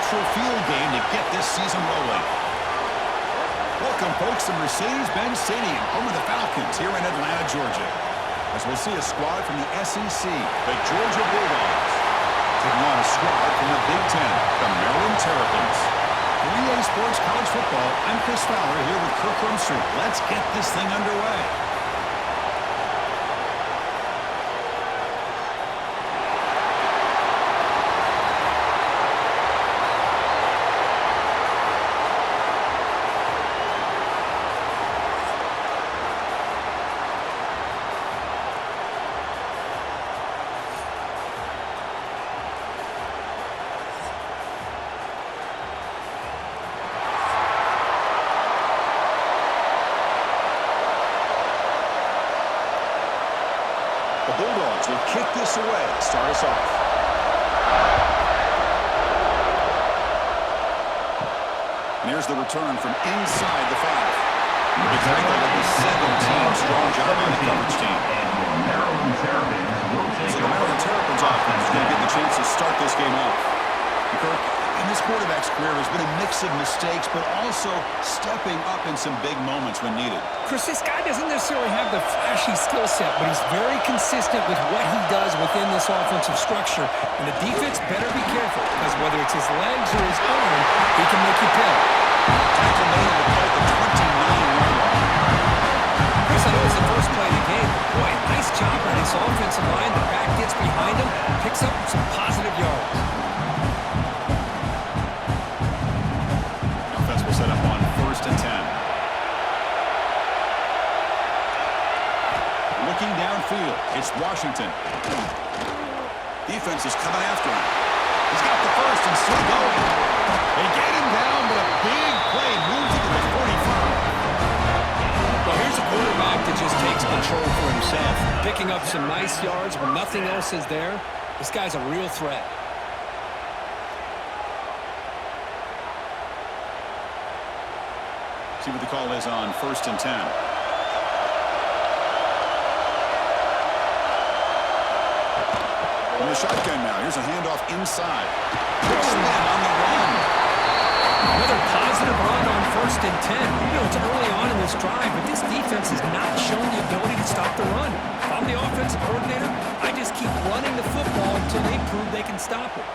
crucial field game to get this season rolling. Welcome, folks, to Mercedes-Benz Stadium, home of the Falcons here in Atlanta, Georgia. As we'll see a squad from the SEC, the Georgia Bulldogs, taking on a squad from the Big Ten, the Maryland Terrapins. 3A Sports College Football, I'm Chris Fowler here with Kirk Rumstreet. Let's get this thing underway. The Bulldogs will kick this away to start us off. And here's the return from inside the 5. Looks like that will be 17. Strong job by the coverage team. So the Maryland Terrapins offense is going to get the chance to start this game off. Kirk, in this quarterback's career, has been a mix of mistakes, but also stepping up in some big moments when needed. Chris, this guy doesn't necessarily have the flashy skill set, but he's very consistent with what he does within this offensive structure. And the defense better be careful, because whether it's his legs or his arm, he can make you pay. Tackle made on the play at the 29-yard line. Chris, I know it's the first play of the game. Boy, nice job by this offensive line. The back gets behind him, picks up some positive yards. Offense will set up on 1st and 10. Looking downfield, it's Washington. Defense is coming after him. He's got the first and still going. They get him down, but a big play moves into the 45. Well, here's a quarterback that just takes control for himself, picking up some nice yards when nothing else is there. This guy's a real threat. See what the call is on 1st and 10. From the shotgun now. Here's a handoff inside. Big spin on the run. Another positive run on 1st and 10. You know, it's early on in this drive, but this defense has not shown the ability to stop the run. If I'm the offensive coordinator, I just keep running the football until they prove they can stop it.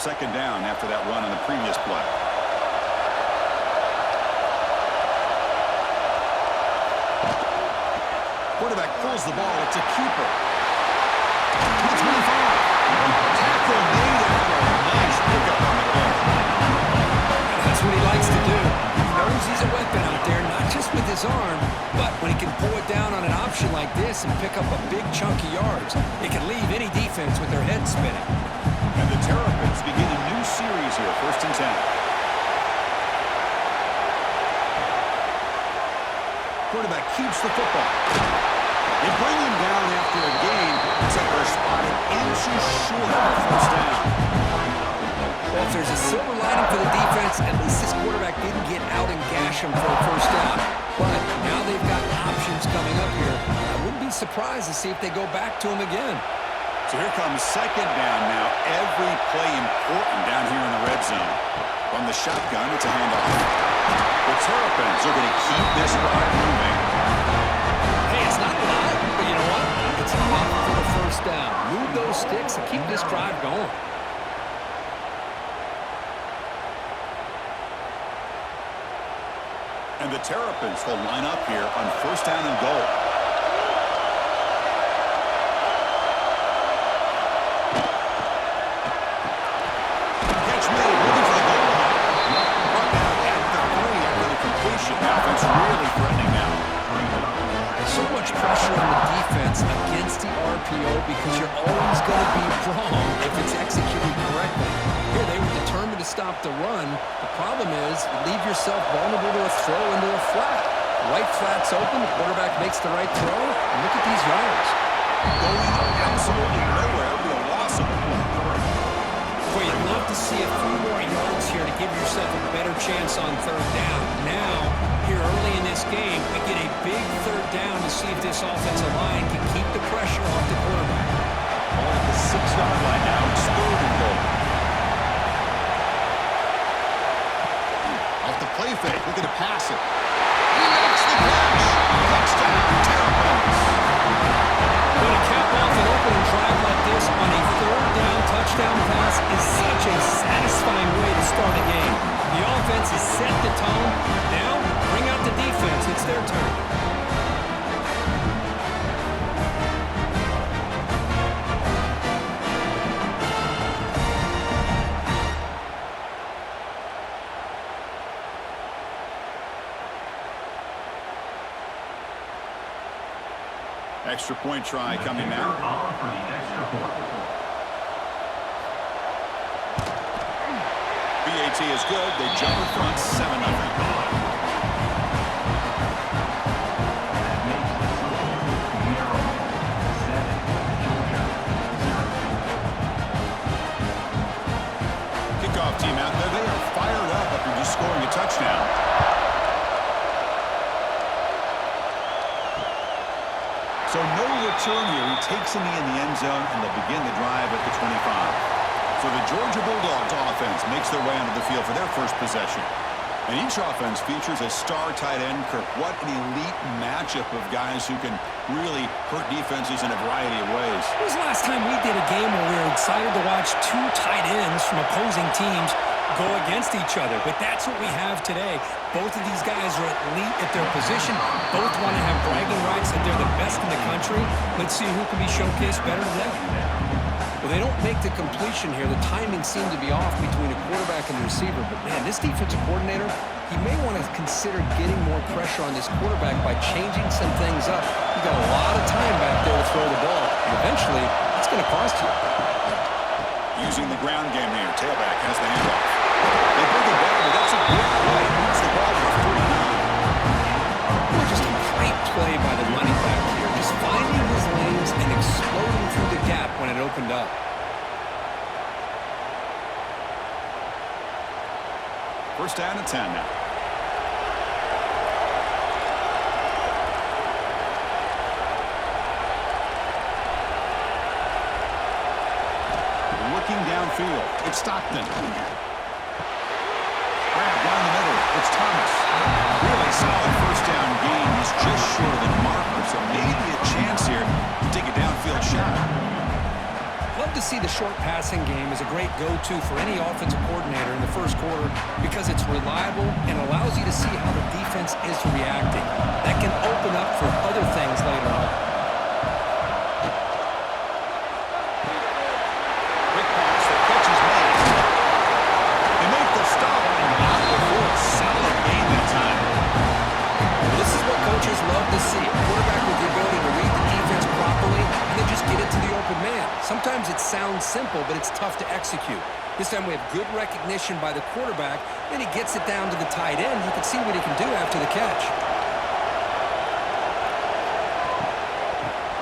2nd down after that run on the previous play. Quarterback pulls the ball. It's a keeper. To the 25. Tackle made after a nice pickup on the play. And that's what he likes to do. He knows he's a weapon out there, not just with his arm, but when he can pull it down on an option like this and pick up a big chunk of yards, it can leave any defense with their head spinning. And the Terrapins begin a new series here, 1st and 10. Quarterback keeps the football. They bring him down after a gain. Except they're spotted inches short of the 1st down. Well, if there's a silver lining for the defense, at least this quarterback didn't get out and gash him for a 1st down. But now they've got options coming up here. I wouldn't be surprised to see if they go back to him again. So here comes 2nd down now. Every play important down here in the red zone. From the shotgun, it's a handoff. The Terrapins are going to keep this drive moving. Hey, it's not a lot, but you know what? It's enough for the 1st down. Move those sticks and keep this drive going. And the Terrapins will line up here on 1st down and goal. Catch made, looking for the goal line. Brought down at the 3 after the completion. Offense really threatening now. So much pressure on the defense against the RPO because you're always going to be wrong if it's executed correctly. Here they were determined to stop the run. The problem is you leave yourself vulnerable to a throw into a flat. The right flat's open, the quarterback makes the right throw, and look at these yards. Going absolutely nowhere with a loss of a play. Boy, you'd love to see a few more yards here to give yourself a better chance on 3rd down. Now, here early in this game, we get a big 3rd down to see if this offensive line can keep the pressure off the quarterback. Ball at the 6-yard line now. It's 3rd and goal. start a game. The offense has set the tone. Now, bring out the defense. It's their turn. Extra point try coming now. BAT is good. They jump in front 7-0. Kickoff team out there. They are fired up after just scoring a touchdown. So no return here. He takes a knee in the end zone, and they'll begin the drive at the 25. So the Georgia Bulldogs offense makes their way onto the field for their first possession. And each offense features a star tight end. Kirk, what an elite matchup of guys who can really hurt defenses in a variety of ways. When was the last time we did a game where we were excited to watch two tight ends from opposing teams go against each other? But that's what we have today. Both of these guys are elite at their position. Both want to have bragging rights that they're the best in the country. Let's see who can be showcased better today. Well, they don't make the completion here. The timing seemed to be off between a quarterback and the receiver. But, man, this defensive coordinator, he may want to consider getting more pressure on this quarterback by changing some things up. He's got a lot of time back there to throw the ball. And eventually, it's going to cost you. Using the ground game here. Tailback has the handoff. They bring it back, but that's a good play. It's the ball to 49. Just a great play by the running back here. Just finding his lanes and exploding through the gap when it opened up. First down and 10 now. Looking downfield, it's Stockton. Grab down the middle, it's Thomas. Really solid first down gain. He's just short of the marker, so maybe a chance here to take a downfield shot. Love to see the short passing game as a great go-to for any offensive coordinator in the first quarter because it's reliable and allows you to see how the defense is reacting. That can open up for other things later on. Quick pass, the catch is made. They make the stop and not before a solid gain that time. This is what coaches love to see. A quarterback with the ability to read the defense properly and then just get it to the open man. Sometimes it sounds simple, but it's tough to execute. This time we have good recognition by the quarterback, and he gets it down to the tight end. You can see what he can do after the catch.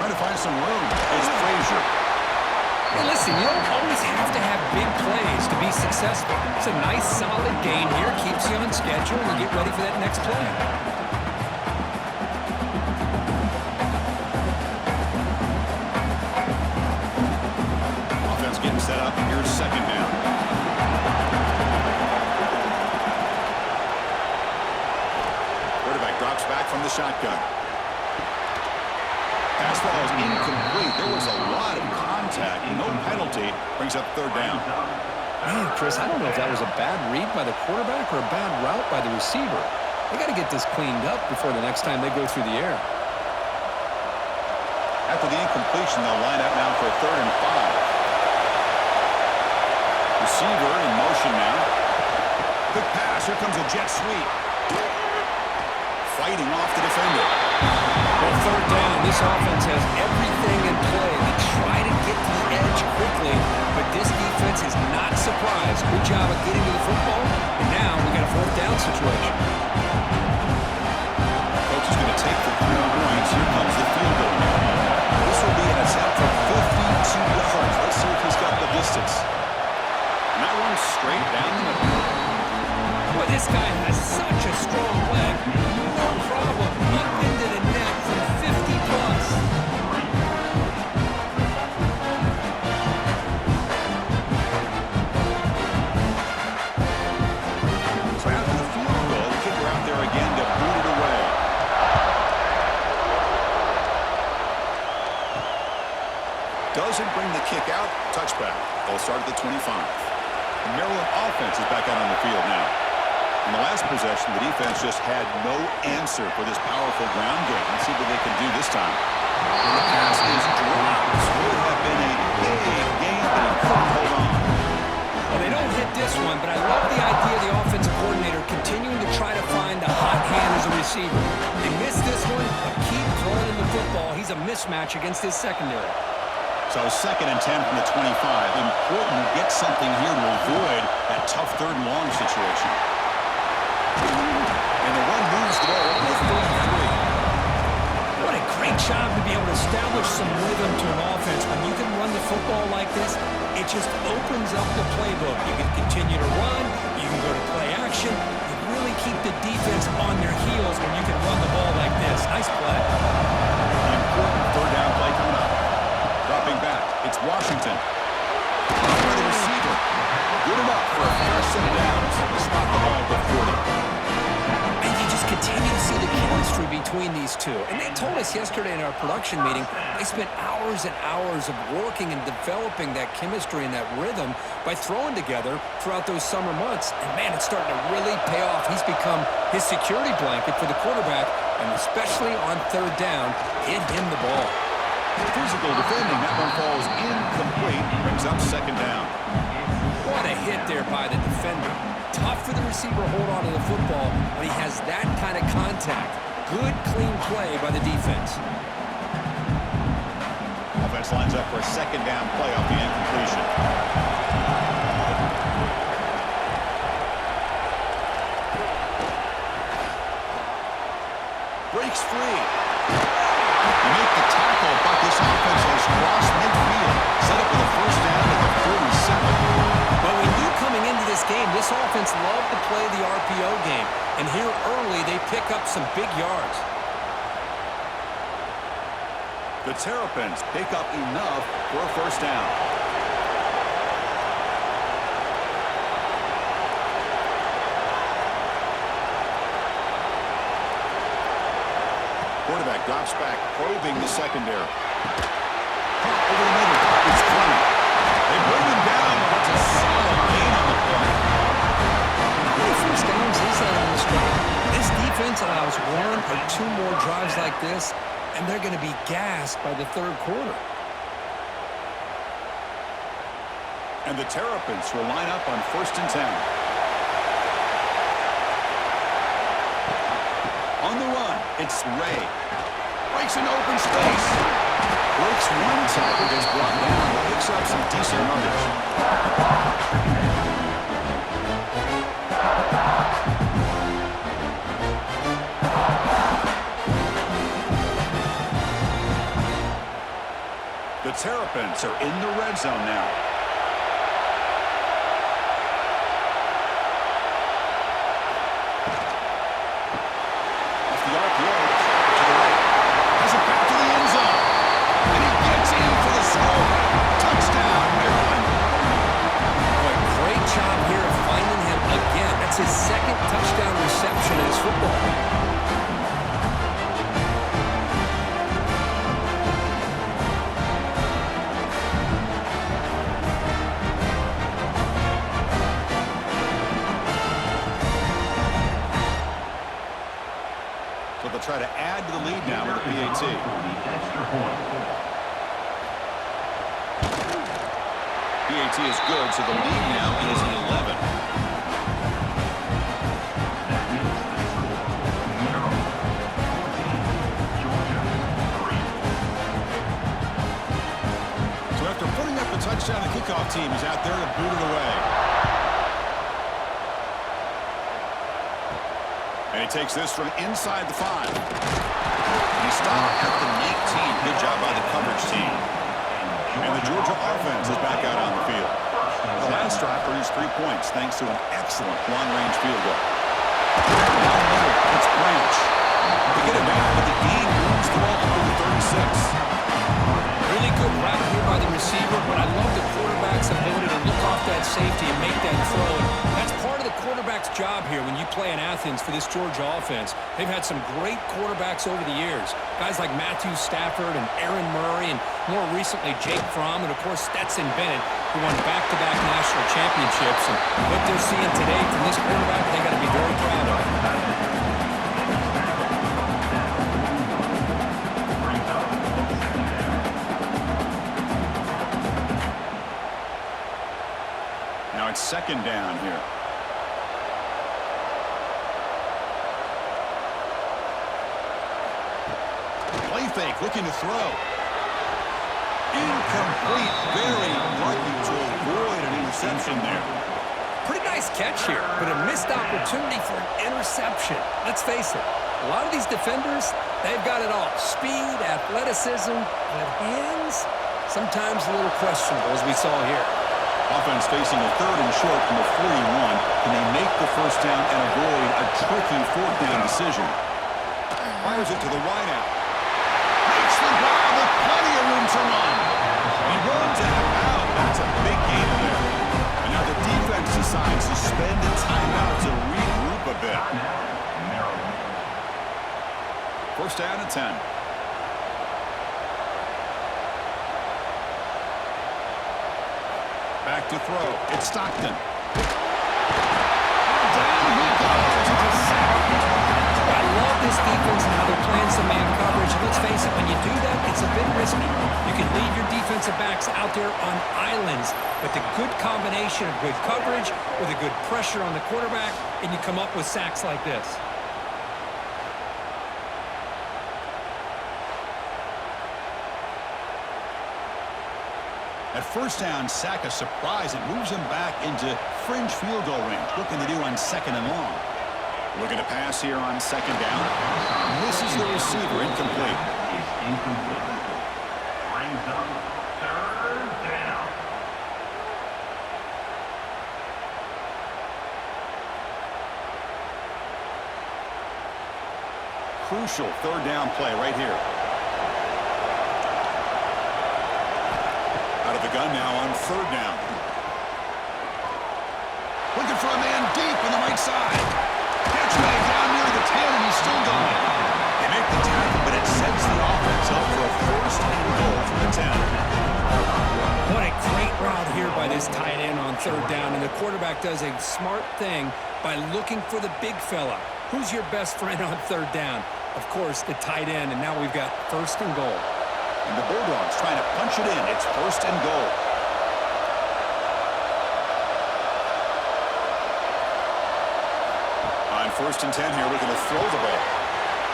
Trying to find some room is Frazier. Hey, listen, you don't always have to have big plays to be successful. It's a nice, solid gain here. Keeps you on schedule, and you get ready for that next play. Getting set up. Here's second down. Quarterback drops back from the shotgun. Pass ball is incomplete. There was a lot of contact. No penalty. Brings up third down. Man, Chris, I don't know if that was a bad read by the quarterback or a bad route by the receiver. They got to get this cleaned up before the next time they go through the air. After the incompletion, they'll line up now for a 3rd and 5. Receiver in motion now. Quick pass. Here comes a jet sweep. Fighting off the defender. Well, third down. This offense has everything in play. They try to get to the edge quickly, but this defense is not surprised. Good job of getting to the football, and now we got a 4th down situation. Coach is going to take the 3 points. Here comes the field goal. This will be an attempt from 52 yards. Let's see if he's got the distance. And that one's straight down the middle. Boy, this guy has such a strong leg. No problem. Up into the net from 50 plus. So after the field goal, the kicker out there again to boot it away. Doesn't bring the kick out. Touchback. They'll start at the 25. The Maryland offense is back out on the field now. In the last possession, the defense just had no answer for this powerful ground game. Let's see what they can do this time. And the pass is dropped. This would have been a big game, but he couldn't hold on. Well, they don't hit this one, but I love the idea of the offensive coordinator continuing to try to find a hot hand as a receiver. They missed this one, but keep throwing him the football. He's a mismatch against his secondary. So 2nd and 10 from the 25. Important to get something here to avoid that tough 3rd and long situation. And the run moves the ball over to 33. What a great job to be able to establish some rhythm to an offense. When you can run the football like this, it just opens up the playbook. You can continue to run. You can go to play action. You really keep the defense on their heels when you can run the ball like this. Nice play. An important 3rd down play coming up. Dropping back. It's Washington. For the receiver. Good enough for a first and downs. Spot the ball at the 40. And you just continue to see the chemistry between these two. And they told us yesterday in our production meeting, they spent hours and hours of working and developing that chemistry and that rhythm by throwing together throughout those summer months. And man, it's starting to really pay off. He's become his security blanket for the quarterback, and especially on 3rd down, get him the ball. Physical defending. That one falls incomplete. Brings up 2nd down. What a hit there by the defender. Tough for the receiver to hold on to the football, but he has that kind of contact. Good, clean play by the defense. Offense lines up for a 2nd down play off the incompletion. Breaks free. You make the tackle, but this offense has crossed midfield. Set up with a 1st down at the 47. But we knew coming into this game, this offense loved to play the RPO game. And here early, they pick up some big yards. The Terrapins pick up enough for a 1st down. Quarterback drops back, probing the secondary. Over the middle, it's 20. They bring him down, but it's a solid gain on the play. How many 1st downs is that on this drive? This defense allows 1 or 2 more drives like this, and they're going to be gassed by the 3rd quarter. And the Terrapins will line up on 1st and 10. On the run, it's Ray. Breaks an open space. Breaks one tackle, gets brought down, but picks up some decent yardage. The Terrapins are in the red zone now. His 2nd touchdown reception in his football. So they'll try to add to the lead now with a PAT. PAT is good, so the lead now is 11. Touchdown, the kickoff team is out there to boot it away. And he takes this from inside the 5. He stopped at the 19. Good job by the coverage team. And the Georgia offense is back out on the field. The last drive produced 3 points thanks to an excellent long-range field goal. Down the middle, it's Branch. They get it back, but the D moves the ball over the 36. Really good route here by the receiver, but I love the quarterback's ability to look off that safety and make that throw. And that's part of the quarterback's job here when you play in Athens for this Georgia offense. They've had some great quarterbacks over the years. Guys like Matthew Stafford and Aaron Murray, and more recently Jake Fromm, and of course Stetson Bennett, who won back-to-back national championships. And what they're seeing today from this quarterback, they got to be very proud of. Now it's second down here. Play fake, looking to throw. Incomplete, very lucky to avoid an interception there. Pretty nice catch here, but a missed opportunity for an interception. Let's face it, a lot of these defenders, they've got it all. Speed, athleticism, but hands, sometimes a little questionable, as we saw here. Offense facing a third and short from the 41. Can they make the first down and avoid a tricky fourth down decision? Fires it to the wideout. Makes the grab with plenty of room to run. He runs out. That's a big gain there. And now the defense decides to spend a timeout to regroup a bit. First down and 10. Back to throw. It's Stockton. And down he goes. It's a sack. I love this defense and how they're playing some man coverage. And let's face it, when you do that, it's a bit risky. You can leave your defensive backs out there on islands, but the good combination of good coverage with a good pressure on the quarterback, and you come up with sacks like this. At first down, sack a surprise. It moves him back into fringe field goal range. Looking to do on second and long. Looking to pass here on second down. Misses the receiver, incomplete. Brings up third down. Crucial third down play right here. Out of the gun now on third down. Looking for a man deep on the right side. Catch made down near the 10, and he's still going. They make the tackle, but it sets the offense up for a first and goal from the 10. What a great route here by this tight end on third down, and the quarterback does a smart thing by looking for the big fella. Who's your best friend on third down? Of course, the tight end, and now we've got first and goal. And the Bulldogs trying to punch it in. It's first and goal. On first and 10 here, looking to throw the ball.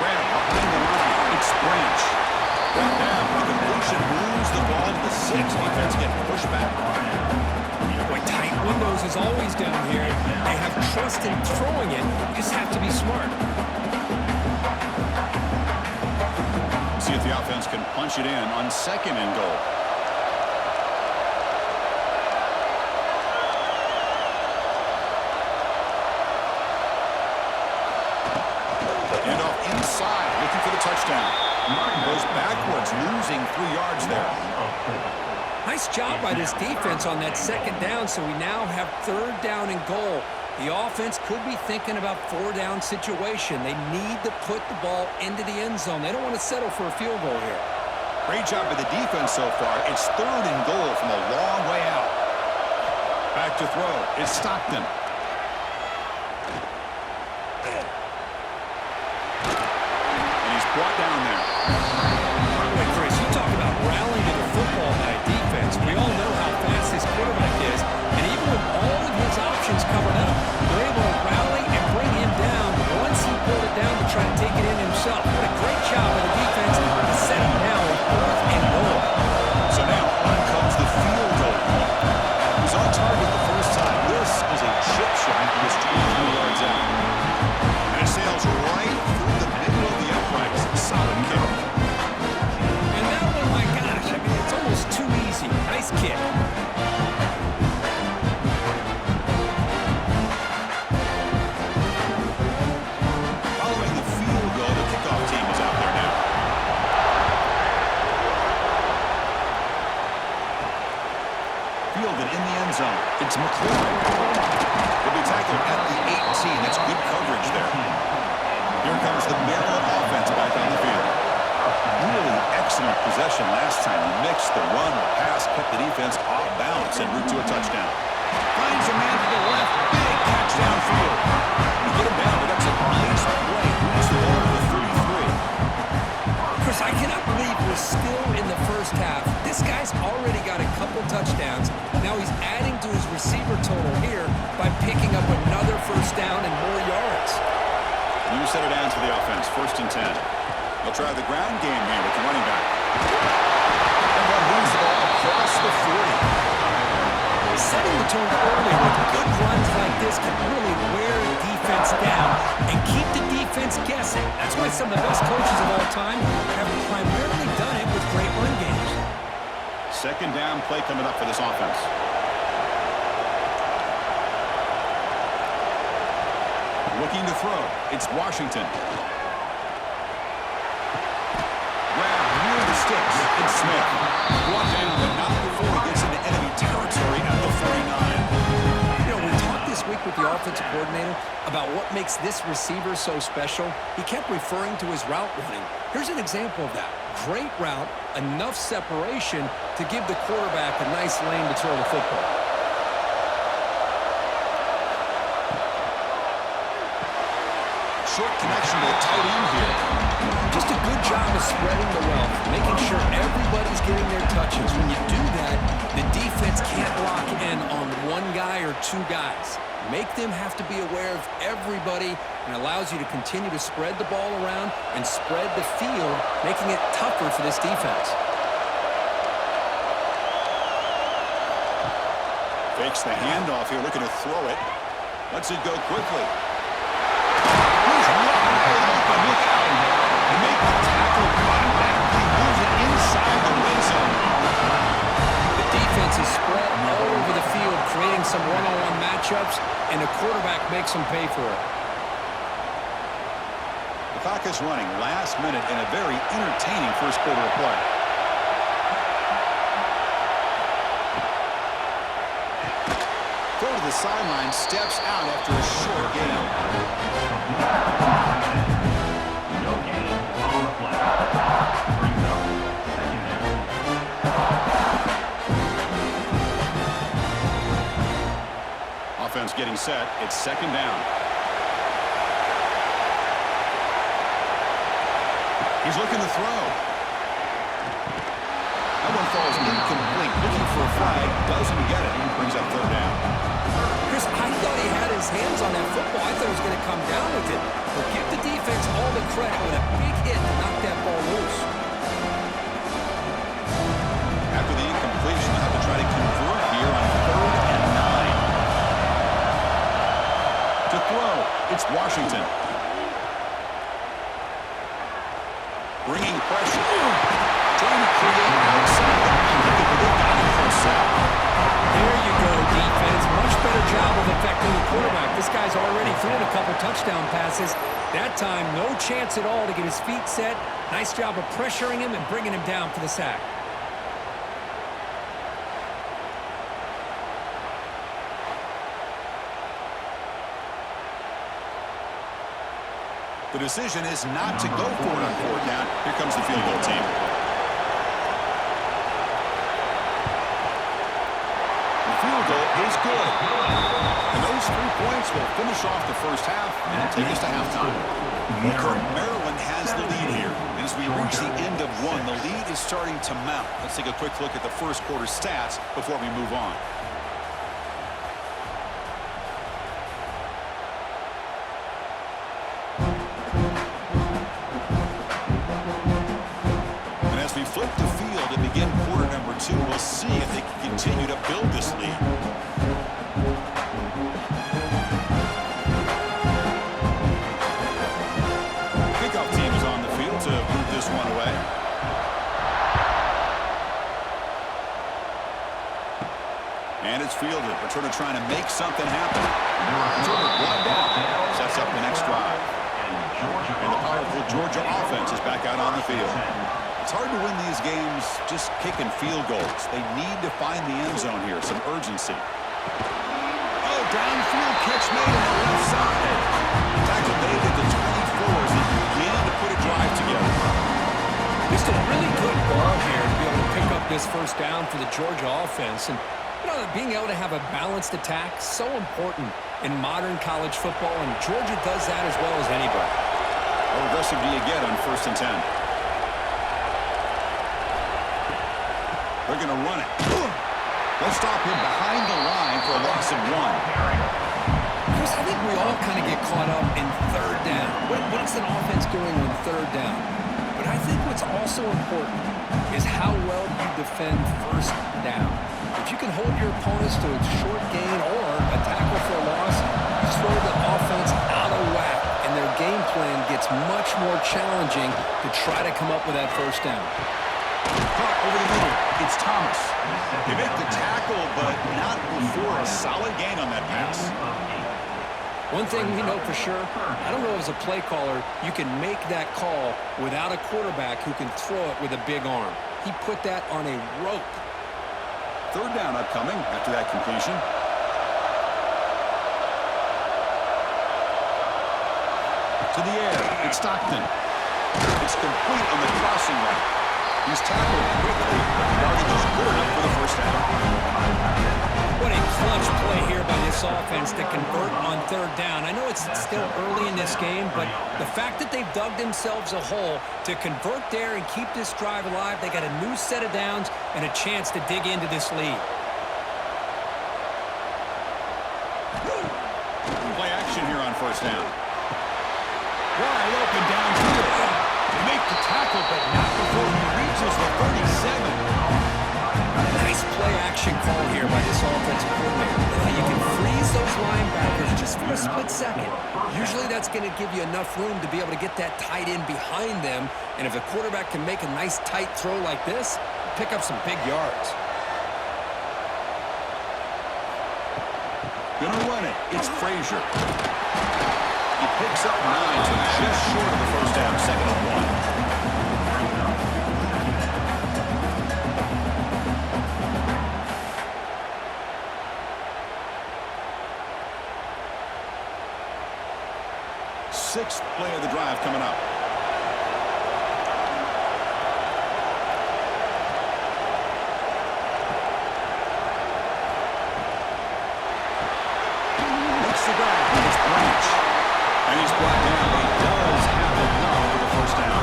Grab behind the line. It's Branch. Brought down. The completion moves the ball to the 6. Defense getting pushed back. Boy, tight windows is always down here. They have trust in throwing it. You just have to be smart. See if the offense can punch it in on second and goal. And off inside, looking for the touchdown. Goes backwards, losing 3 yards there. Nice job by this defense on that second down, so we now have third down and goal. The offense could be thinking about 4-down situation. They need to put the ball into the end zone. They don't want to settle for a field goal here. Great job by the defense so far. It's third and goal from a long way out. Back to throw. It's Stockton. And he's brought down there. Hey, Chris, you talk about rallying to the football by defense. We all know how fast this quarterback is, and even with all of his options covered up, they're able to rally and bring him down once he pulled it down to try to take it in himself. What a great job by the defense to set him now with fourth and goal. So now on comes the field goal. He was on target the first time. This is a chip shot. He was 23 yards out. And it sails right through the middle of the uprights. Solid kick. And that one, my gosh, I mean, it's almost too easy. Nice kick. Following the field goal, the kickoff team is out there now. Fielded in the end zone. It's McLaurin. He'll be tackled at the see, and that's good coverage there. Here comes the Maryland offense back on the field. Really excellent possession last time. He mixed the run, the pass, kept the defense off balance en route to a touchdown. Finds a man to the left. Big catch downfield. You get him down, but that's a nice play. Moves the ball to the 33. Chris, I cannot believe we're still in the first half. This guy's already got a couple touchdowns. Now he's adding to his receiver total here by picking up another first down and more yards. New set of downs for the offense, 1st and 10. They'll try the ground game here with the running back. And one moves the ball across the 40. Setting the tone early with good runs like this can really wear a defense down and keep the defense guessing. That's why some of the best coaches of all time have primarily done it with great run games. 2nd down play coming up for this offense. Looking to throw. It's Washington. Grab near the sticks. It's Smith. Brought down, but not before he gets into enemy territory at the 49. You know, we talked this week with the offensive coordinator about what makes this receiver so special. He kept referring to his route running. Here's an example of that. Great route, enough separation to give the quarterback a nice lane to throw the football. Short connection to the tight end here. Just a good job of spreading the wealth, making sure everybody's getting their touches. When you do that, the defense can't lock in on one guy or two guys. Make them have to be aware of everybody and allows you to continue to spread the ball around and spread the field, making it tougher for this defense. Fakes the handoff here, looking to throw it. Lets it go quickly. Make the tackle, running back, he moves it inside the red zone. The defense is spread all over the field, creating some one-on-one matchups, and the quarterback makes them pay for it. The clock is running last minute in a very entertaining first quarter of play. Throw to the sideline, steps out after a short gain. No gain on the play. Brings up 2nd down. Offense getting set. It's 2nd down. He's looking to throw. That one falls incomplete. Looking for a flag. Doesn't get it. Brings up 3rd down. Chris, I thought he had his hands on that football. I thought he was going to come down with it. But give the defense all the credit with a big hit to knock that ball loose. After the incompletion, they'll have to try to convert here on 3rd and 9. To throw, it's Washington. Bringing pressure. Trying to create outside the pocket, but they've got him for a sack. There you go, defense. Much better job of affecting the quarterback. This guy's already thrown a couple touchdown passes. That time, no chance at all to get his feet set. Nice job of pressuring him and bringing him down for the sack. The decision is not to go for it on 4th down. Here comes the field goal team. The field goal is good. And those 3 points will finish off the first half and take us to halftime. Maryland has the lead here. And as we reach the end of one, the lead is starting to mount. Let's take a quick look at the first quarter stats before we move on. Flip the field and begin quarter number 2. We'll see if they can continue to build this lead. Kickoff team is on the field to move this one away. And it's fielded. Returner trying to make something happen. Returner brought down. Sets up the next drive. And the powerful Georgia offense is back out on the field. It's hard to win these games just kicking field goals. They need to find the end zone here, some urgency. Oh, downfield catch made on the left side. So they get the 24 as they begin to put a drive together. Just a really good ball here to be able to pick up this first down for the Georgia offense. And, you know, being able to have a balanced attack is so important in modern college football, and Georgia does that as well as anybody. How aggressive do you get on 1st and 10? They're going to run it. They'll stop him behind the line for a loss of 1. Chris, I think we all kind of get caught up in 3rd down. What's an offense doing on 3rd down? But I think what's also important is how well you defend 1st down. If you can hold your opponents to a short gain or a tackle for a loss, you throw the offense out of whack, and their game plan gets much more challenging to try to come up with that 1st down. Caught over the middle. It's Thomas. They make the tackle, but not before a solid gain on that pass. One thing we know for sure, I don't know as a play caller, you can make that call without a quarterback who can throw it with a big arm. He put that on a rope. 3rd down upcoming after that completion. To the air. It's Stockton. It's complete on the crossing route. He's tackled quickly, but the yardage is good enough for the 1st down. What a clutch play here by this offense to convert on 3rd down. I know it's still early in this game, but the fact that they've dug themselves a hole to convert there and keep this drive alive, they got a new set of downs and a chance to dig into this lead. Play action here on 1st down. Wide open downfield. They make the tackle, but not before he reaches the 37. Nice play-action call here by this offensive coordinator. You can freeze those linebackers just for a split second. Usually that's going to give you enough room to be able to get that tight end behind them. And if the quarterback can make a nice tight throw like this, pick up some big yards. Gonna run it. It's Frazier. He picks up 9, so just short of the 1st down, 2nd and 1. Sixth play of the drive coming up. Looks the grab. It's Branch. And he's brought down. He does have enough for the 1st down.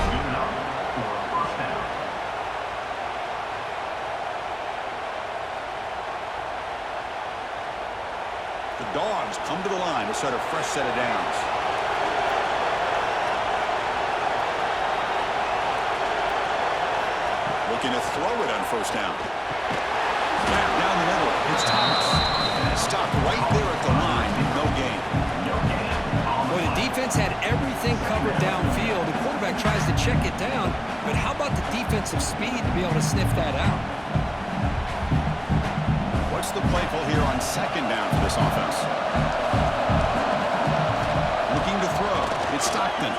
Good enough for a 1st down. The Dogs come to the line to start a fresh set of downs. Looking to throw it on 1st down. Snap down the middle. It's Thomas. Stopped right there at the line. No gain. Well, the defense had everything covered downfield. The quarterback tries to check it down, but how about the defensive speed to be able to sniff that out? What's the play call here on 2nd down for this offense? Looking to throw. It's Stockton.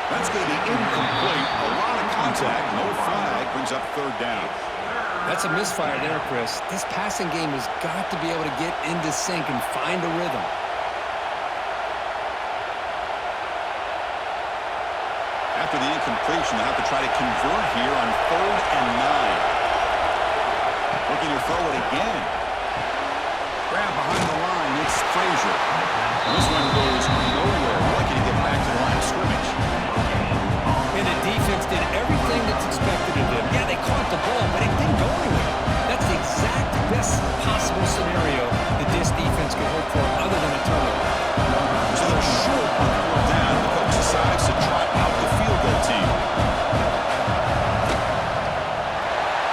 That's going to be incomplete. A lot of contact. No flag. Brings up 3rd down. That's a misfire there, Chris. This passing game has got to be able to get into sync and find a rhythm. After the incompletion, they'll have to try to convert here on 3rd and 9. Looking to throw it again. Grab behind the line. It's Frazier. This one goes nowhere. Lucky to get back to the line of scrimmage. And the defense did everything that's expected of them. Yeah, they caught the ball, but it didn't go anywhere. That's the exact best possible scenario that this defense could hope for other than a turnover. So they're short on 4th down. The coach decides to trot out the field goal team.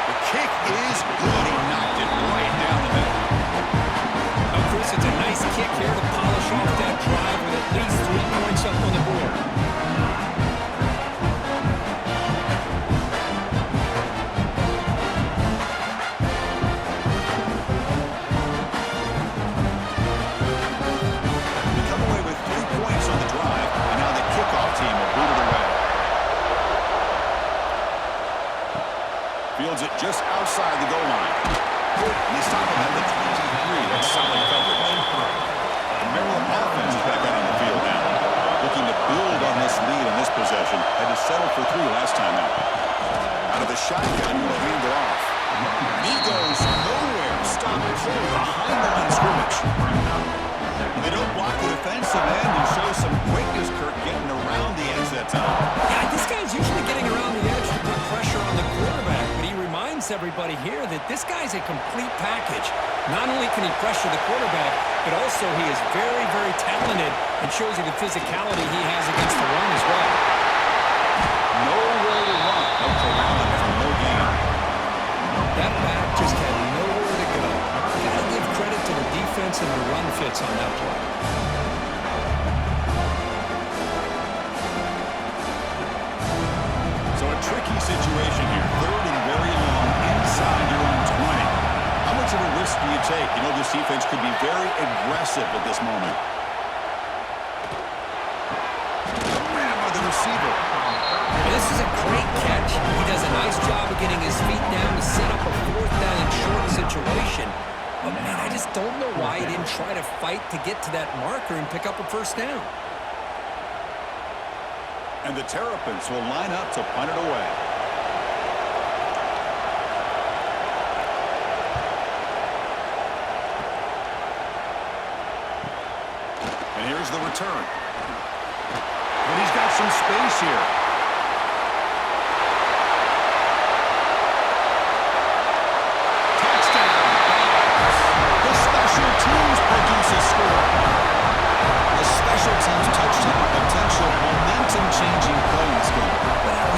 The kick is good. He knocked it right down the middle. Now, Chris, it's a nice kick here to polish off that drive with at least 3 points up on the board. Fields it just outside the goal line. defensive end who shows some quickness, Kirk, getting around the edge that time. Yeah, this guy's usually getting around the edge to put pressure on the quarterback, but he reminds everybody here that this guy's a complete package. Not only can he pressure the quarterback, but also he is very, very talented and shows you the physicality he has against the run as well. Nowhere to run. Up around him for no gain. That back just had nowhere to go. Got to give credit to the defense and the run fits on that play. So a tricky situation here. Third and very long inside your own 20. How much of a risk do you take? You know, this defense could be very aggressive at this moment. Ran by the receiver. This is a great catch. He does a nice job of getting his feet down to set up a fourth down and short situation. But, man, I just don't know why he didn't try to fight to get to that marker and pick up a first down. And the Terrapins will line up to punt it away. And here's the return. But he's got some space here.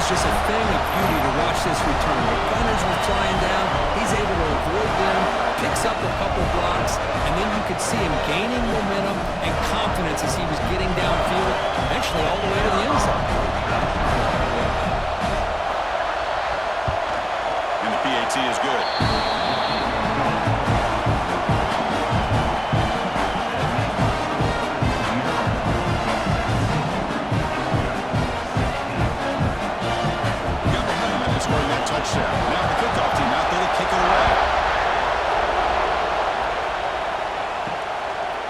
Just a thing of beauty to watch this return. The gunners were flying down. He's able to avoid them, picks up a couple blocks, and then you could see him gaining momentum and confidence as he was getting downfield, eventually all the way to the end zone. And the PAT is good. Touchdown. Now the kickoff team out there to kick it away.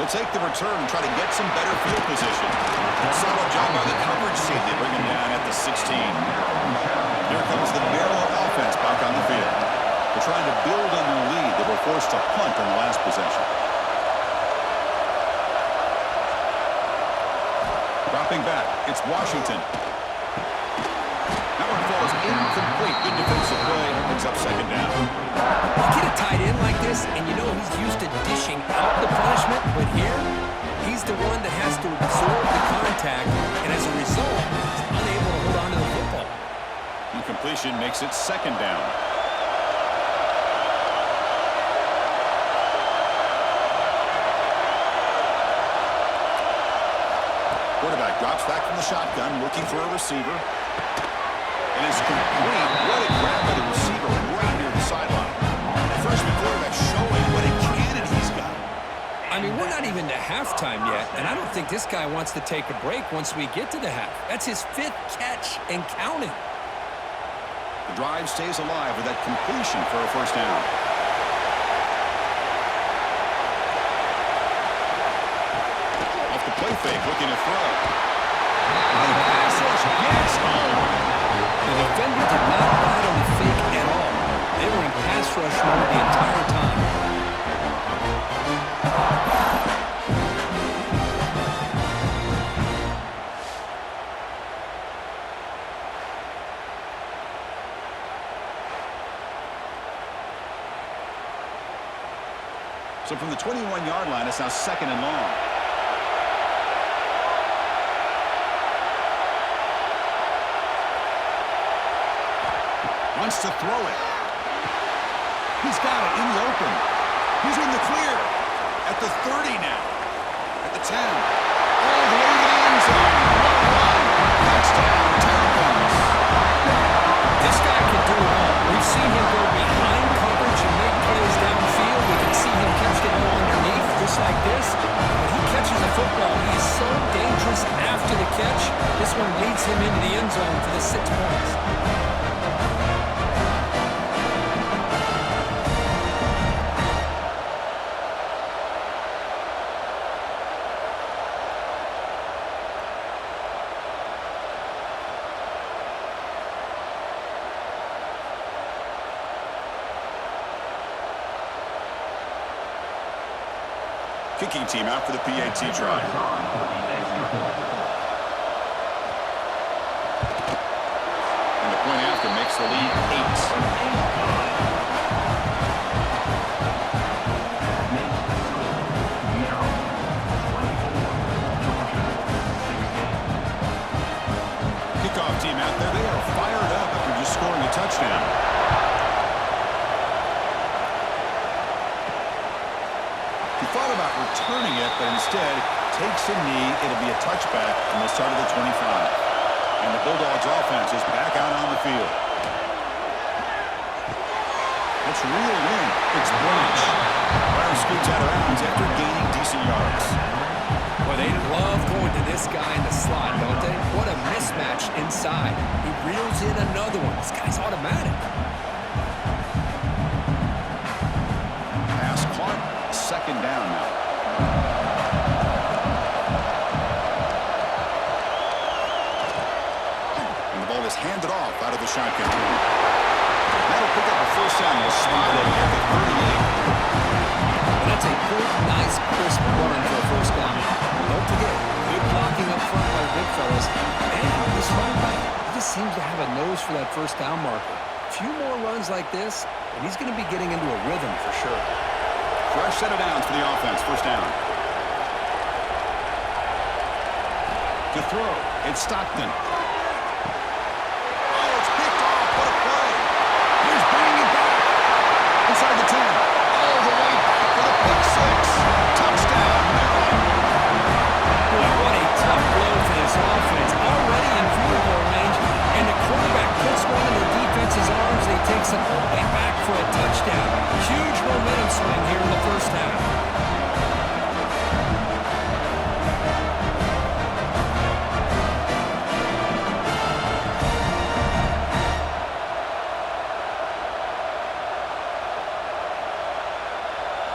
They'll take the return and try to get some better field position. Solid job by the coverage team. They bring him down at the 16. Here comes the Maryland offense back on the field. They're trying to build on their lead. They were forced to punt on the last possession. Dropping back, it's Washington. That one falls incomplete. Good defensive play. Picks up second down. You get a tight end like this, and you know he's used to dishing out the punishment, but here, he's the one that has to absorb the contact, and as a result, he's unable to hold on to the football. Incompletion makes it second down. Quarterback drops back from the shotgun, looking for a receiver. And it's complete. What a grab by the receiver right near the sideline. The freshman quarterback showing what a cannon he's got. I mean, we're not even to halftime yet, and I don't think this guy wants to take a break once we get to the half. That's his 5th catch and counting. The drive stays alive with that completion for a first down. Off the play fake, looking to throw. The pass rush gets home. The defender did not bite on the fake at all. They were in pass rush mode the entire time. So from the 21-yard line, it's now second and long. Wants to throw it. He's got it in the open. He's in the clear. At the 30 now. At the 10. All the way to the end zone. Touchdown, Terrapins. This guy can do it all. We've seen him go behind coverage and make plays downfield. We can see him catch the ball underneath just like this. When he catches the football, he is so dangerous after the catch. This one leads him into the end zone for the 6 points. Kicking team out for the PAT try. And the point after makes the lead 8. Kickoff team out there. They are fired up after just scoring a touchdown. He thought about returning it, but instead takes a knee. It'll be a touchback from the start of the 25. And the Bulldogs offense is back out on the field. Let's reel in. It's Branch. Brown scoots out of bounds after gaining decent yards. Well, they love going to this guy in the slot, don't they? What a mismatch inside. He reels in another one. This guy's automatic. Pass caught. Second down now. And the ball is handed off out of the shotgun. That'll pick up a first down. He'll spot it at the 38. And that's a good, nice, crisp run for a first down. Don't forget, good blocking up front by the big fellas. And this running back, he just seems to have a nose for that first down marker. A few more runs like this, and he's going to be getting into a rhythm for sure. Fresh set of downs for the offense. First down. To throw, it's Stockton. Oh, it's picked off. What a play. He's bringing it back. Inside the 10. All the way back for the pick six. Touchdown, Maryland. Boy, what a tough blow for this offense. Already in field goal range, and the quarterback puts one in the defense's arms, and he takes it all the way back for a touchdown. Huge momentum swing here in the first half.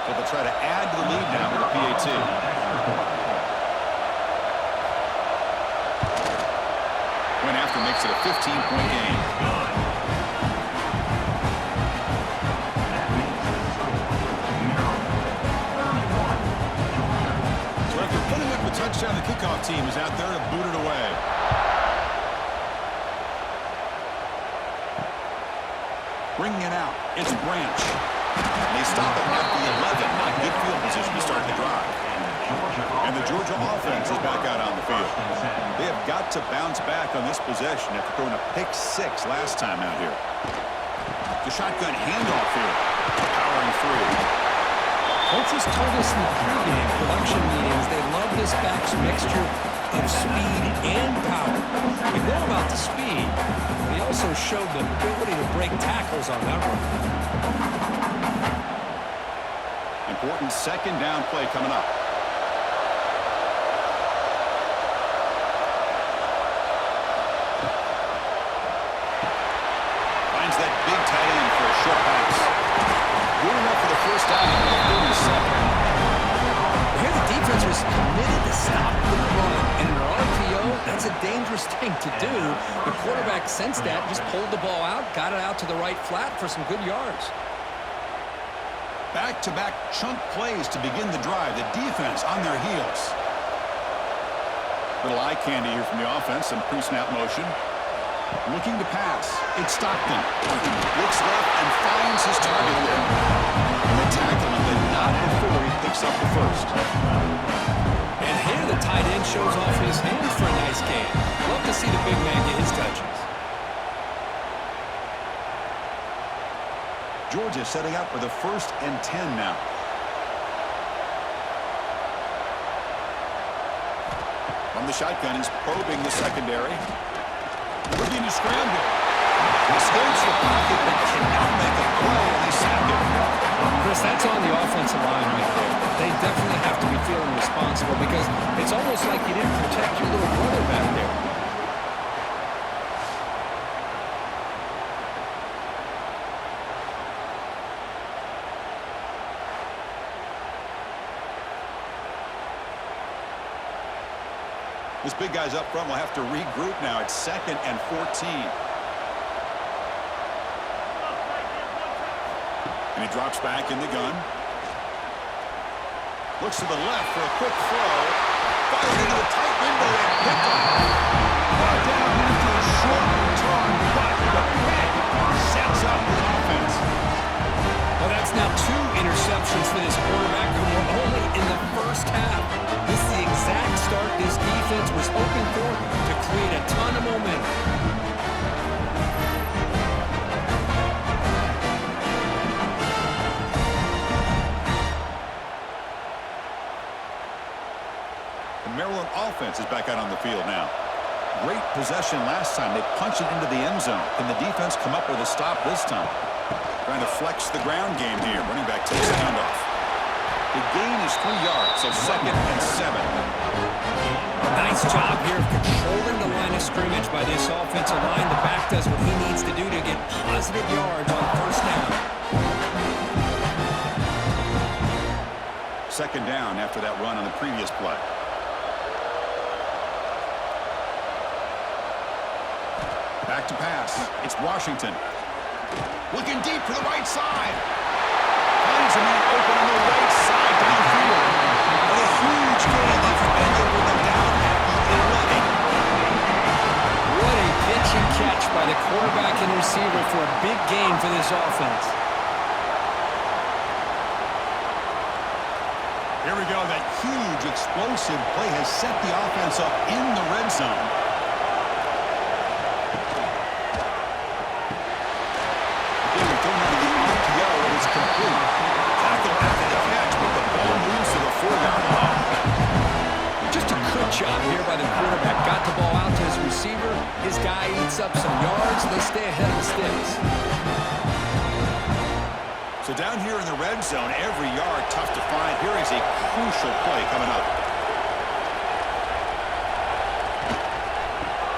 So they'll try to add to the lead now with a PAT. Went after makes it a 15-point game. So after putting up a touchdown, the kickoff team is out there to boot it away. Bringing it out, it's Branch. And they stop it at the 11. Not good field position to start the drive. And the Georgia offense is back out on the field. They have got to bounce back on this possession after throwing a pick six last time out here. The shotgun handoff here. Powering through. Coaches told us in the pregame production meetings they love this back's mixture of speed and power. We know about the speed, but he also showed the ability to break tackles on that run. Important second down play coming up. Finds that big tight end for a short pass. Good enough for the first down at the 37. Here the defense was committed to stop the run, and in an RPO, that's a dangerous thing to do. The quarterback sensed that, just pulled the ball out, got it out to the right flat for some good yards. Back-to-back chunk plays to begin the drive. The defense on their heels. Little eye candy here from the offense. Some pre-snap motion. Looking to pass. It's Stockton. Looks left and finds his target there. And the tackle, but not before he picks up the first. And here the tight end shows off his hands for a nice game. Love to see the big man get his touches. Georgia setting up for the 1st and 10 now. From the shotgun, he's probing the secondary. Looking to scramble. Escapes the pocket, but cannot make a play, and they sack it. Chris, that's on the offensive line right there. They definitely have to be feeling responsible because it's almost like you didn't protect your little brother back there. This big guy's up front will have to regroup now. It's 2nd and 14. And he drops back in the gun. Looks to the left for a quick throw. Fired into the tight window and picked off. Brought down after a short return, but the pick sets up the offense. Well, that's now 2 interceptions for this quarterback who were only in the first half. This is the exact start this defense was hoping for to create a ton of momentum. Maryland offense is back out on the field now. Great possession last time. They punched it into the end zone. Can the defense come up with a stop this time? Trying to flex the ground game here. Running back takes the handoff. The gain is 3 yards, so 2nd and 7. Nice job here of controlling the line of scrimmage by this offensive line. The back does what he needs to do to get positive yards on first down. 2nd down after that run on the previous play. Back to pass. It's Washington. Looking deep to the right side. Finds a man open on the right side downfield. But a huge gain. They finally bring them down at the 11. What a pitch and catch by the quarterback and receiver for a big gain for this offense. Here we go. That huge explosive play has set the offense up in the red zone. Complete. Tackle after the catch, but the ball moves to the 4-yard line. Just a good job here by the quarterback. Got the ball out to his receiver. His guy eats up some yards. They stay ahead of the sticks. So down here in the red zone, every yard tough to find. Here is a crucial play coming up.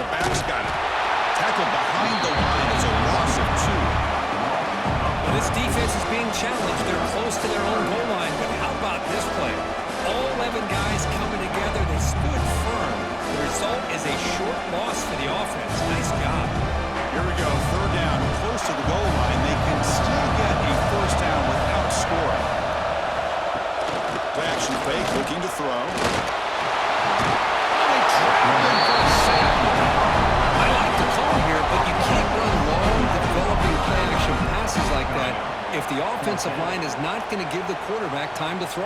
The back's got it. Tackle behind the line is a loss of 2. This defense is being challenged. They're close to their own goal line, but how about this play? All 11 guys coming together. They stood firm. The result is a short loss for the offense. Nice job. Here we go. 3rd down, close to the goal line. They can still get a first down without scoring. Play action fake, looking to throw. They trapped him for a sack. I like the call here, but you can't run long, developing play action passes like that if the offensive line is not going to give the quarterback time to throw.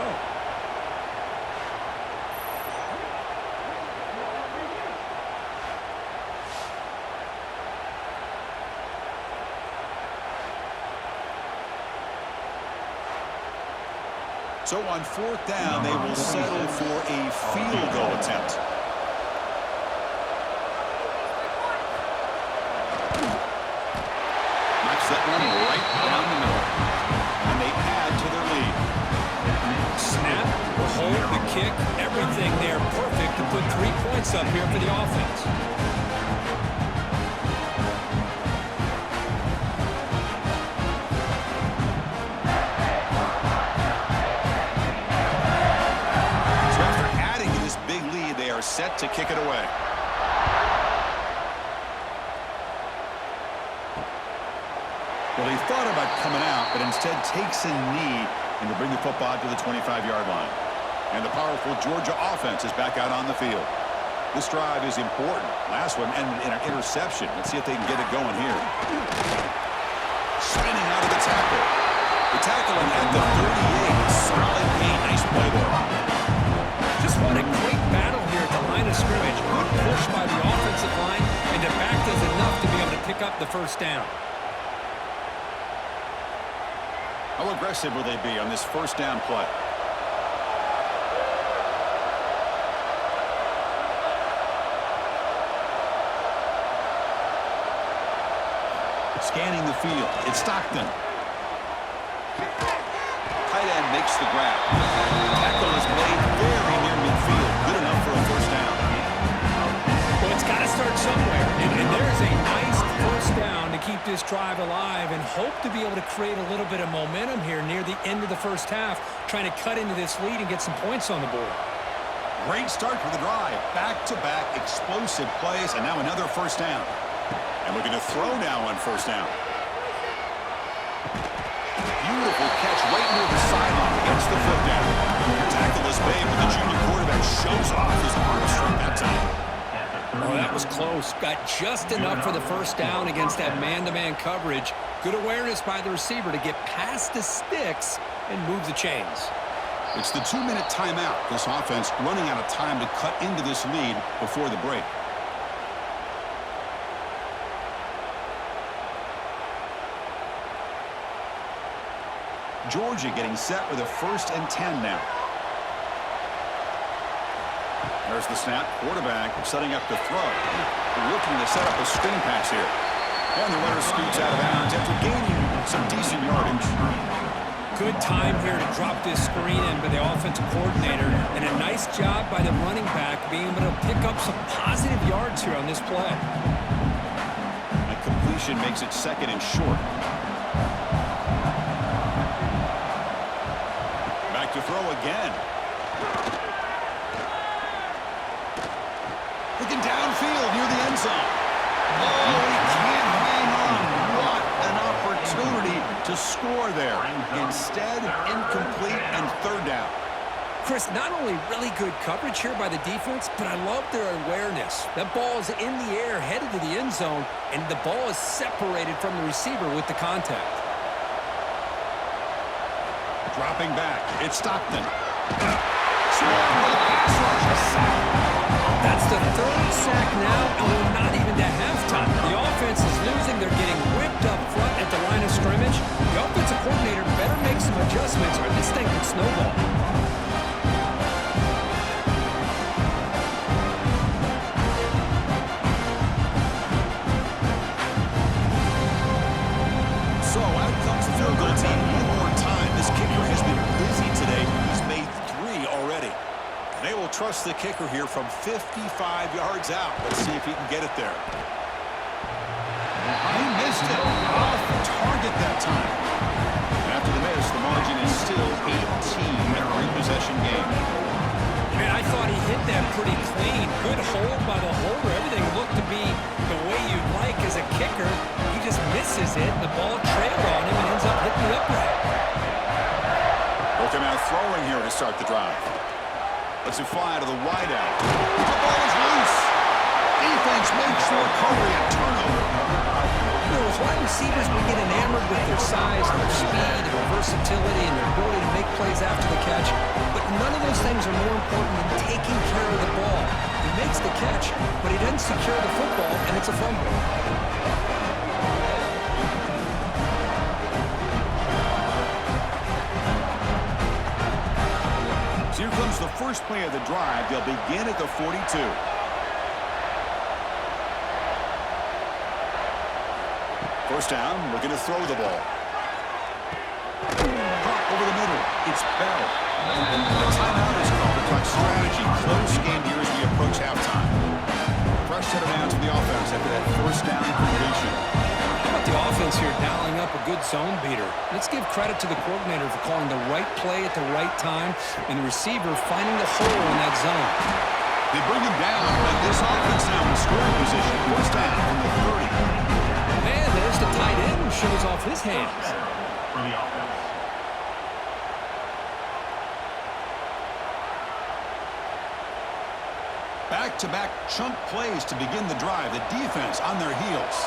So on 4th down, they will settle for a field goal attempt. That one right down the middle. And they add to their lead. Snap, the hold, the kick, everything there perfect to put 3 points up here for the offense. So after adding to this big lead, they are set to kick it away. Well, he thought about coming out, but instead takes a knee and to bring the football to the 25-yard line. And the powerful Georgia offense is back out on the field. This drive is important. Last one ended in an interception. Let's see if they can get it going here. Spinning out of the tackle. The tackling at the 38. Solid gain. Nice play there. Just what a great battle here at the line of scrimmage. Good push by the offensive line, and the back does enough to be able to pick up the first down. How aggressive will they be on this first down play? Scanning the field. It's Stockton. Tight end makes the grab. Tackle is made very near midfield. Good enough for a first down. Well, it's got to start somewhere. And there's a nice first down to keep this drive alive and hope to be able to create a little bit of momentum here near the end of the first half, trying to cut into this lead and get some points on the board. Great start for the drive. Back-to-back explosive plays, and now another first down. And looking to throw now on first down. Beautiful catch right near the sideline against the foot down. Tackle is made, but the junior quarterback shows off his arm strength that time. Oh, that was close. Got just enough for the first down against that man-to-man coverage. Good awareness by the receiver to get past the sticks and move the chains. It's the 2-minute timeout. This offense running out of time to cut into this lead before the break. Georgia getting set with a 1st and 10 now. There's the snap. Quarterback setting up to throw. Looking to set up a screen pass here. And the runner scoots out of bounds after gaining some decent yardage. Good time here to drop this screen in by the offensive coordinator. And a nice job by the running back being able to pick up some positive yards here on this play. A completion makes it 2nd and short. Back to throw again. Looking downfield near the end zone. Oh, he can't hang on. What an opportunity to score there. Instead, incomplete and 3rd down. Chris, not only really good coverage here by the defense, but I love their awareness. That ball is in the air, headed to the end zone, and the ball is separated from the receiver with the contact. Dropping back, it's Stockton. Swarmed by the pass rush. That's the 3rd sack now, and we're not even to halftime. The offense is losing. They're getting whipped up front at the line of scrimmage. The offensive coordinator better make some adjustments or this thing could snowball. So out comes the field goal team one more time. This kicker has been busy today. He's made 3 already. And they will trust the kicker here from 55 yards out. Let's see if he can get it there. He missed it. Off target that time. And after the miss, the margin is still 18 in a 3-possession game. Man, I thought he hit that pretty clean. Good hold by the holder. Everything looked to be the way you'd like as a kicker. He just misses it. The ball trailed on him and ends up hitting the upright. Looking out throwing here to start the drive. Lets it fly to the wideout. The ball is loose. Defense makes the recovery a turnover. You know, as wide receivers, we get enamored with their size, their speed, their versatility, and their ability to make plays after the catch. But none of those things are more important than taking care of the ball. He makes the catch, but he doesn't secure the football, and it's a fumble. So here comes the first play of the drive. They'll begin at the 42. First down, looking to throw the ball. Pop over the middle. It's Bell. The timeout is called. Clock strategy. Close game here as we approach halftime. Fresh set of downs for the offense after that first down completion. How about the offense here dialing up a good zone beater? Let's give credit to the coordinator for calling the right play at the right time and the receiver finding the hole in that zone. They bring him down, but this offense now in scoring position. First down from the 30. Man, there's the tight end who shows off his hands. For the offense. Back-to-back chunk plays to begin the drive. The defense on their heels.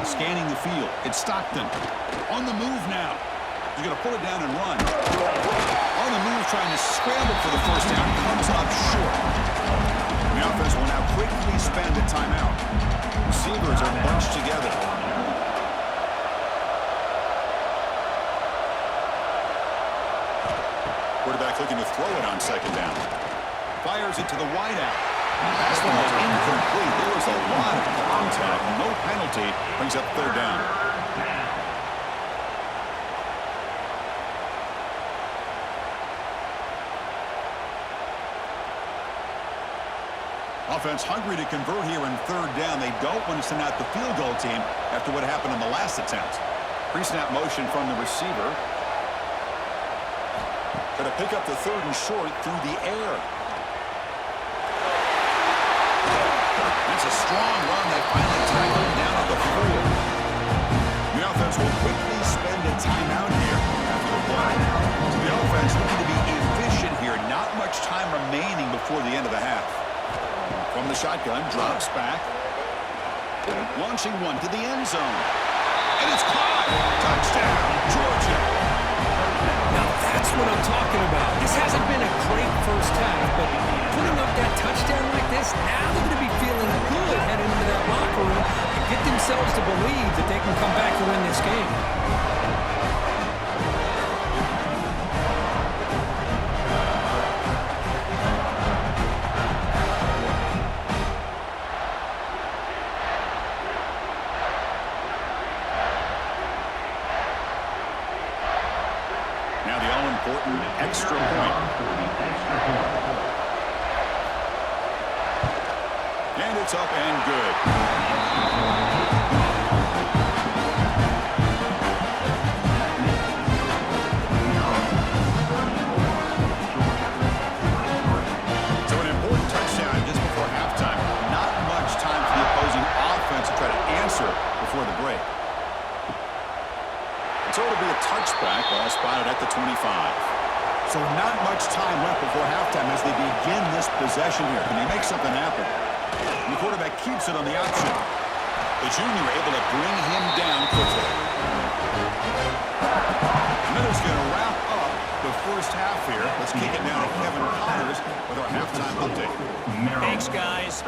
Scanning the field. It's Stockton. On the move now. He's going to pull it down and run. On the move, trying to scramble for the first down. Comes up short. The offense will now quickly spend a timeout. Receivers are bunched together. Quarterback looking to throw it on second down. Fires it to the wideout. Pass ball is incomplete. There was a lot of contact. No penalty. Brings up third down. Offense hungry to convert here in third down. They don't want to send out the field goal team after what happened on the last attempt. Pre-snap motion from the receiver. Going to pick up the 3rd and short through the air. That's a strong run. They finally tackle him down at the 4. The offense will quickly shotgun, drops back. Launching one to the end zone. And it's caught. Touchdown, Georgia. Now that's what I'm talking about. This hasn't been a great first half, but putting up that touchdown like this, now they're going to be feeling good heading into that locker room and get themselves to believe that they can come back and win this game. Now the all-important extra point. And it's up and good. So an important touchdown just before halftime. Not much time for the opposing offense to try to answer before the break. So it'll be a touchback, ball spotted at the 25. So not much time left before halftime as they begin this possession here. Can they make something happen? And the quarterback keeps it on the option. The junior able to bring him down quickly. And that is going to wrap up the first half here. Let's kick it now to Kevin Connors with our halftime update. Thanks, guys.